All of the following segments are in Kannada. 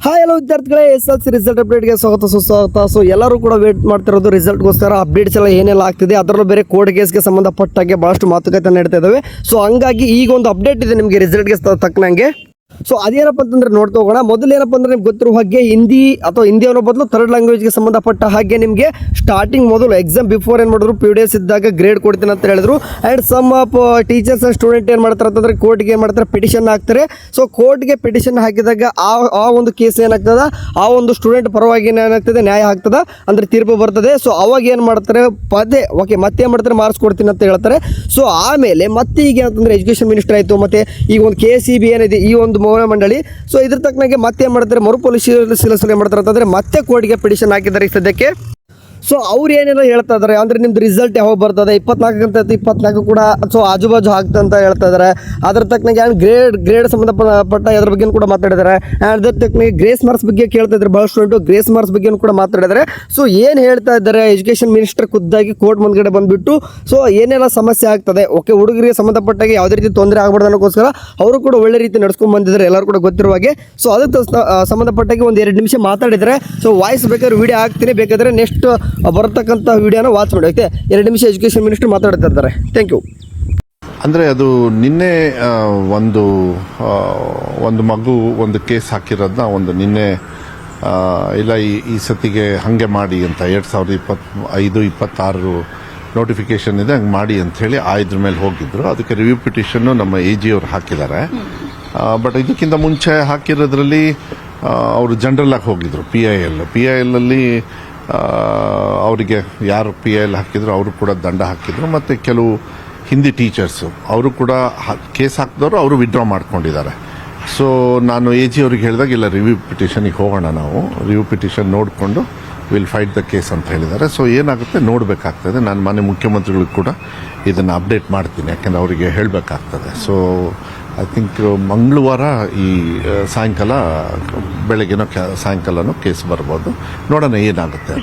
ಹಾಯ್ ಹಲೋ ವಿದ್ಯಾರ್ಥಿಗಳೇ, SLC ರಿಸಲ್ಟ್ ಅಪ್ಡೇಟ್ಗೆ ಸ್ವಾಗತ ಸುಸ್ವಾಗತ. ಸೊ ಎಲ್ಲರೂ ಕೂಡ ವೇಟ್ ಮಾಡ್ತಿರೋದು ರಿಸಲ್ಟ್ಗೋಸ್ಕರ. ಅಪ್ಡೇಟ್ಸ್ ಎಲ್ಲ ಏನೆಲ್ಲ ಆಗ್ತಿದೆ, ಅದರಲ್ಲೂ ಬೇರೆ ಕೋರ್ಟ್ ಕೇಸ್ಗೆ ಸಂಬಂಧಪಟ್ಟಾಗೆ ಭಾಳಷ್ಟು ಮಾತುಕತೆ ನಡೀತಾ ಇದ್ದಾವೆ. ಸೊ ಹಂಗಾಗಿ ಈಗ ಒಂದು ಅಪ್ಡೇಟ್ ಇದೆ ನಿಮಗೆ ರಿಸಲ್ಟ್ಗೆ ತಕ್ಕನಂಗೆ. ಸೊ ಅದೇನಪ್ಪ ಅಂತಂದ್ರೆ ನೋಡ್ತಾ ಹೋಗೋಣ. ಮೊದಲು ಏನಪ್ಪ ಅಂದ್ರೆ ನಿಮ್ಗೆ ಗೊತ್ತಿರುವ ಹಾಗೆ ಹಿಂದಿ ಅಥವಾ ಹಿಂದಿ ಅನ್ನೋ ಬದಲು ಥರ್ಡ್ ಲ್ಯಾಂಗ್ವೇಜ್ಗೆ ಸಂಬಂಧಪಟ್ಟ ಹಾಗೆ ನಿಮಗೆ ಸ್ಟಾರ್ಟಿಂಗ್ ಮೊದಲು ಎಕ್ಸಾಮ್ ಬಿಫೋರ್ ಏನು ಮಾಡಿದ್ರು PDS ಇದ್ದಾಗ ಗ್ರೇಡ್ ಕೊಡ್ತೀನಿ ಅಂತ ಹೇಳಿದ್ರು. And some of teachers and student ಏನು ಮಾಡ್ತಾರೆ ಅಂತಂದ್ರೆ ಕೋರ್ಟ್ಗೆ ಏನು ಮಾಡ್ತಾರೆ, ಪಿಟಿಷನ್ ಹಾಕ್ತಾರೆ. ಸೊ ಕೋರ್ಟ್ಗೆ ಪಿಟಿಷನ್ ಹಾಕಿದಾಗ ಆ ಒಂದು ಕೇಸ್ ಏನಾಗ್ತದೆ, ಆ ಒಂದು ಸ್ಟೂಡೆಂಟ್ ಪರವಾಗಿ ಏನಾಗ್ತದೆ, ನ್ಯಾಯ ಆಗ್ತದೆ, ಅಂದರೆ ತೀರ್ಪು ಬರ್ತದೆ. ಸೊ ಅವಾಗ ಏನು ಮಾಡ್ತಾರೆ, ಮತ್ತೆ ಏನು ಮಾಡ್ತಾರೆ, ಮಾರ್ಕ್ಸ್ ಕೊಡ್ತೀನಿ ಅಂತ ಹೇಳ್ತಾರೆ. ಸೊ ಆಮೇಲೆ ಮತ್ತೆ ಈಗ ಏನಂತಂದ್ರೆ ಎಜುಕೇಷನ್ ಮಿನಿಸ್ಟರ್ ಆಯಿತು, ಮತ್ತು ಈಗ ಒಂದು KCB ಏನಿದೆ, ಈ ಒಂದು ಮಂಡಳಿ. ಸೊ ಇದ್ರ ತಕ್ಕನಾಗೆ ಮತ್ತೆ ಏನು ಮಾಡ್ತಾರೆ, ಮರುಪರಿಶೀಲನೆ ಮಾಡ್ತಾರೆ ಅಂತಂದರೆ ಮತ್ತೆ ಕೋರ್ಟ್ಗೆ ಪಿಟಿಷನ್ ಹಾಕಿದ್ದಾರೆ ಈ ಸದ್ಯಕ್ಕೆ. ಸೊ ಅವ್ರು ಏನೆಲ್ಲ ಹೇಳ್ತಾ ಇದ್ದಾರೆ ಅಂದರೆ ನಿಮ್ದು ರಿಸಲ್ಟ್ ಯಾವಾಗ ಬರ್ತದೆ, 24 ಕೂಡ ಸೊ ಆಜುಬಾಜು ಆಗ್ತದೆ ಅಂತ ಹೇಳ್ತಾ ಇದ್ದಾರೆ. ಅದ್ರ ತಕ್ಕನಾಗೆ ಗ್ರೇಡ್ ಸಂಬಂಧಪಟ್ಟ ಅದ್ರ ಬಗ್ಗೆ ಕೂಡ ಮಾತಾಡಿದ್ದಾರೆ. ಅದ್ರ ತಕ್ಕನಾಗೆ ಗ್ರೇಸ್ ಮಾರ್ಕ್ಸ್ ಬಗ್ಗೆ ಕೇಳ್ತಾ ಇದ್ದಾರೆ ಭಾಳ ಸ್ಟೂಡೆಂಟು, ಗ್ರೇಸ್ ಮಾರ್ಕ್ಸ್ ಬಗ್ಗೆ ಕೂಡ ಮಾತಾಡಿದ್ದಾರೆ. ಸೊ ಏನು ಹೇಳ್ತಾ ಇದ್ದಾರೆ, ಎಜುಕೇಷನ್ ಮಿನಿಸ್ಟರ್ ಖುದ್ದಾಗಿ ಕೋರ್ಟ್ ಮುಂದ್ಗಡೆ ಬಂದುಬಿಟ್ಟು ಸೊ ಏನೆಲ್ಲ ಸಮಸ್ಯೆ ಆಗ್ತದೆ, ಓಕೆ ಹುಡುಗರಿಗೆ ಸಂಬಂಧಪಟ್ಟಾಗೆ ಯಾವುದೇ ರೀತಿ ತೊಂದರೆ ಆಗಬಾರ್ದು ಅನ್ನೋಕ್ಕೋಸ್ಕರ ಅವರು ಕೂಡ ಒಳ್ಳೆ ರೀತಿ ನಡ್ಸ್ಕೊಂಡು ಬಂದಿದ್ದಾರೆ, ಎಲ್ಲರೂ ಕೂಡ ಗೊತ್ತಿರುವ ಹಾಗೆ. ಸೊ ಅದಕ್ಕೆ ಸಂಬಂಧಪಟ್ಟಾಗೆ ಒಂದು 2 ನಿಮಿಷ ಮಾತಾಡಿದರೆ, ಸೊ ವಾಯ್ಸ್ ಬೇಕಾದ್ರೆ ವಿಡಿಯೋ ಹಾಕ್ತೀನಿ, ಬೇಕಾದರೆ ನೆಕ್ಸ್ಟ್ ಬರತಕ್ಕಂಥ ವಿಡಿಯೋನ ವಾಚ್ ಮಾಡಿ. ಓಕೆ, 2 ನಿಮಿಷ ಎಜುಕೇಷನ್ ಮಿನಿಸ್ಟರ್ ಮಾತಾಡ್ತಾ ಇದ್ದಾರೆ. Thank you. ಅಂದರೆ ಅದು ನಿನ್ನೆ ಒಂದು ಮಗು ಒಂದು ಕೇಸ್ ಹಾಕಿರೋದನ್ನ ಒಂದು ನಿನ್ನೆ ಇಲ್ಲ ಈ ಸತಿಗೆ ಹಾಗೆ ಮಾಡಿ ಅಂತ 2025-26 ನೋಟಿಫಿಕೇಶನ್ ಇದೆ, ಹಂಗೆ ಮಾಡಿ ಅಂಥೇಳಿ ಇದ್ರ ಮೇಲೆ ಹೋಗಿದ್ರು. ಅದಕ್ಕೆ ರಿವ್ಯೂ ಪಿಟಿಷನ್ನು ನಮ್ಮ AG ಅವರು ಹಾಕಿದ್ದಾರೆ. ಬಟ್ ಇದಕ್ಕಿಂತ ಮುಂಚೆ ಹಾಕಿರೋದ್ರಲ್ಲಿ ಅವರು ಜನರಲ್ ಆಗಿ ಹೋಗಿದ್ರು. PIL ಅಲ್ಲಿ ಅವರಿಗೆ ಯಾರು PIL ಹಾಕಿದ್ರು ಅವರು ಕೂಡ ದಂಡ ಹಾಕಿದ್ರು. ಮತ್ತು ಕೆಲವು ಹಿಂದಿ ಟೀಚರ್ಸು ಅವರು ಕೂಡ ಕೇಸ್ ಹಾಕಿದವರು ಅವರು ವಿಡ್ರಾ ಮಾಡ್ಕೊಂಡಿದ್ದಾರೆ. ಸೊ ನಾನು AG ಅವ್ರಿಗೆ ಹೇಳಿದಾಗ ಇಲ್ಲ, ರಿವ್ಯೂ ಪಿಟಿಷನಿಗೆ ಹೋಗೋಣ, ನಾವು ರಿವ್ಯೂ ಪಿಟಿಷನ್ ನೋಡಿಕೊಂಡು ವಿಲ್ ಫೈಟ್ ದ ಕೇಸ್ ಅಂತ ಹೇಳಿದ್ದಾರೆ. ಸೊ ಏನಾಗುತ್ತೆ ನೋಡಬೇಕಾಗ್ತದೆ. ನಾನು ಮಾನ್ಯ ಮುಖ್ಯಮಂತ್ರಿಗಳಿಗೆ ಕೂಡ ಇದನ್ನು ಅಪ್ಡೇಟ್ ಮಾಡ್ತೀನಿ, ಯಾಕೆಂದರೆ ಅವರಿಗೆ ಹೇಳಬೇಕಾಗ್ತದೆ. ಸೊ ಐ ಥಿಂಕ್ ಮಂಗಳವಾರ ಈ ಸಾಯಂಕಾಲ ಬೆಳಗ್ಗೆನೋ ಸಾಯಂಕಾಲನೋ ಕೇಸ್ ಬರ್ಬೋದು, ನೋಡೋಣ ಏನಾಗುತ್ತೆ.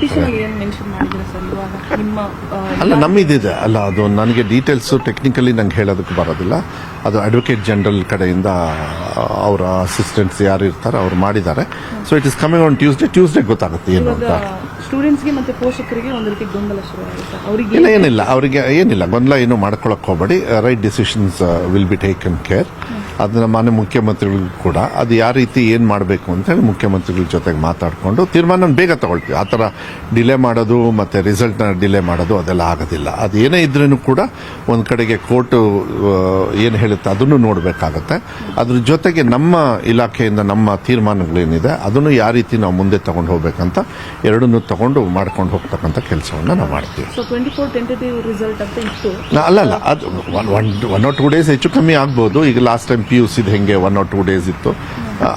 ಅಲ್ಲ ನಮ್ಮಿದಿದೆ ಅಲ್ಲ, ಅದು ನನಗೆ ಡೀಟೇಲ್ಸು ಟೆಕ್ನಿಕಲಿ ನಂಗೆ ಹೇಳೋದಕ್ಕೆ ಬರೋದಿಲ್ಲ. ಅದು ಅಡ್ವೊಕೇಟ್ ಜನರಲ್ ಕಡೆಯಿಂದ ಅವರ ಅಸಿಸ್ಟೆಂಟ್ಸ್ ಯಾರು ಇರ್ತಾರೆ ಅವ್ರು ಮಾಡಿದ್ದಾರೆ. So it is coming on Tuesday ಗೊತ್ತಾಗುತ್ತೆ ಏನು ಅಂತ. ಸ್ಟೂಡೆಂಟ್ಸ್ಗೆ ಮತ್ತು ಪೋಷಕರಿಗೆ ಒಂದು ರೀತಿ ಗೊಂದಲ ಶುರುವಾಗುತ್ತೆ. ಅವರಿಗೆ ಅವರಿಗೆ ಏನಿಲ್ಲ, ಗೊಂದಲ ಏನು ಮಾಡ್ಕೊಳಕ್ಕೆ ಹೋಗಬೇಡಿ. Right decisions will be taken care. ಅದನ್ನ ಮಾನ್ಯ ಮುಖ್ಯಮಂತ್ರಿಗಳಿಗೂ ಕೂಡ ಅದು ಯಾವ ರೀತಿ ಏನು ಮಾಡಬೇಕು ಅಂತೇಳಿ ಮುಖ್ಯಮಂತ್ರಿಗಳ ಜೊತೆಗೆ ಮಾತಾಡಿಕೊಂಡು ತೀರ್ಮಾನ ಬೇಗ ತಗೊಳ್ತೀವಿ. ಆ ಥರ ಡಿಲೇ ಮಾಡೋದು ಮತ್ತು ರಿಸಲ್ಟ್ನ ಡಿಲೇ ಮಾಡೋದು ಅದೆಲ್ಲ ಆಗೋದಿಲ್ಲ. ಅದು ಏನೇ ಇದ್ರೂ ಕೂಡ ಒಂದು ಕಡೆಗೆ ಕೋರ್ಟು ಏನು ಹೇಳುತ್ತೆ ಅದನ್ನು ನೋಡಬೇಕಾಗತ್ತೆ. ಅದ್ರ ಜೊತೆಗೆ ನಮ್ಮ ಇಲಾಖೆಯಿಂದ ನಮ್ಮ ತೀರ್ಮಾನಗಳೇನಿದೆ ಅದನ್ನು ಯಾವ ರೀತಿ ನಾವು ಮುಂದೆ ತಗೊಂಡು ಹೋಗ್ಬೇಕಂತ ಎರಡನ್ನೂ ತಗೊಂಡು ಮಾಡ್ಕೊಂಡು ಹೋಗ್ತಕ್ಕಂಥ ಕೆಲಸವನ್ನು ನಾವು ಮಾಡ್ತೀವಿ. ಅಲ್ಲ ಅದು 1 or 2 ಡೇಸ್ ಹೆಚ್ಚು ಕಮ್ಮಿ ಆಗ್ಬೋದು. ಈಗ ಲಾಸ್ಟ್ ಟೈಮ್ PUC ಹೆಂಗೆ 1 or 2 ಡೇಸ್ ಇತ್ತು,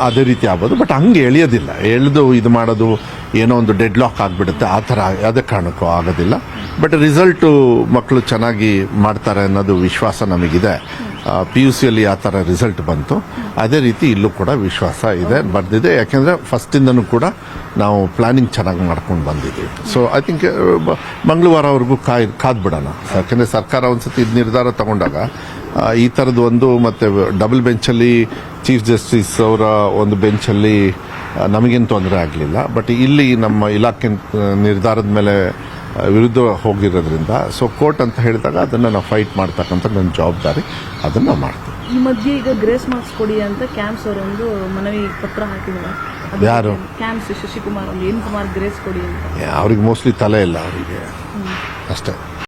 ಅದೇ ರೀತಿ ಆಗ್ಬೋದು. ಬಟ್ ಹಂಗೆ ಎಳೆಯೋದಿಲ್ಲ, ಎಳೆದು ಇದು ಮಾಡೋದು ಏನೋ ಒಂದು ಡೆಡ್ ಲಾಕ್ ಆಗಿಬಿಡುತ್ತೆ, ಆ ಥರ ಯಾವುದೇ ಕಾರಣಕ್ಕೂ ಆಗೋದಿಲ್ಲ. ಬಟ್ ರಿಸಲ್ಟು ಮಕ್ಕಳು ಚೆನ್ನಾಗಿ ಮಾಡ್ತಾರೆ ಅನ್ನೋದು ವಿಶ್ವಾಸ ನಮಗಿದೆ. PUCಯಲ್ಲಿ ಆ ಥರ ರಿಸಲ್ಟ್ ಬಂತು, ಅದೇ ರೀತಿ ಇಲ್ಲೂ ಕೂಡ ವಿಶ್ವಾಸ ಇದೆ, ಬರ್ದಿದೆ. ಯಾಕೆಂದರೆ ಫಸ್ಟಿಂದನೂ ಕೂಡ ನಾವು ಪ್ಲಾನಿಂಗ್ ಚೆನ್ನಾಗಿ ಮಾಡ್ಕೊಂಡು ಬಂದಿದ್ದೀವಿ. ಸೊ ಐ ಥಿಂಕ್ ಮಂಗಳವಾರವರೆಗೂ ಕಾದ್ಬಿಡೋಣ. ಯಾಕೆಂದರೆ ಸರ್ಕಾರ ಒಂದ್ಸತಿ ಇದು ನಿರ್ಧಾರ ತಗೊಂಡಾಗ ಈ ಥರದ್ದು ಒಂದು ಮತ್ತು ಡಬಲ್ ಬೆಂಚಲ್ಲಿ ಚೀಫ್ ಜಸ್ಟಿಸ್ ಅವರ ಒಂದು ಬೆಂಚಲ್ಲಿ ನಮಗೇನು ತೊಂದರೆ ಆಗಲಿಲ್ಲ. ಬಟ್ ಇಲ್ಲಿ ನಮ್ಮ ಇಲಾಖೆ ನಿರ್ಧಾರದ ಮೇಲೆ ವಿರುದ್ಧ ಹೋಗಿರೋದ್ರಿಂದ ಸೊ ಕೋರ್ಟ್ ಅಂತ ಹೇಳಿದಾಗ ಅದನ್ನು ನಾವು ಫೈಟ್ ಮಾಡ್ತಕ್ಕಂಥ ನನ್ನ ಜವಾಬ್ದಾರಿ, ಅದನ್ನು ನಾವು ಮಾಡ್ತೀವಿ. ಈ ಮಧ್ಯೆ ಈಗ ಗ್ರೇಸ್ ಮಾರ್ಕ್ಸ್ ಕೊಡಿ ಅಂತ ಕ್ಯಾಂಪ್ಸ್ ಅವರೊಂದು ಮನವಿ ಪತ್ರ ಹಾಕಿದ್ದಾರೆ. ಯಾರು? Camps Shashikumar, N. Kumar grace ಕೊಡಿ ಅಂತ. ಅವ್ರಿಗೆ ಮೋಸ್ಟ್ಲಿ ತಲೆ ಇಲ್ಲ ಅವರಿಗೆ, ಅಷ್ಟೇ.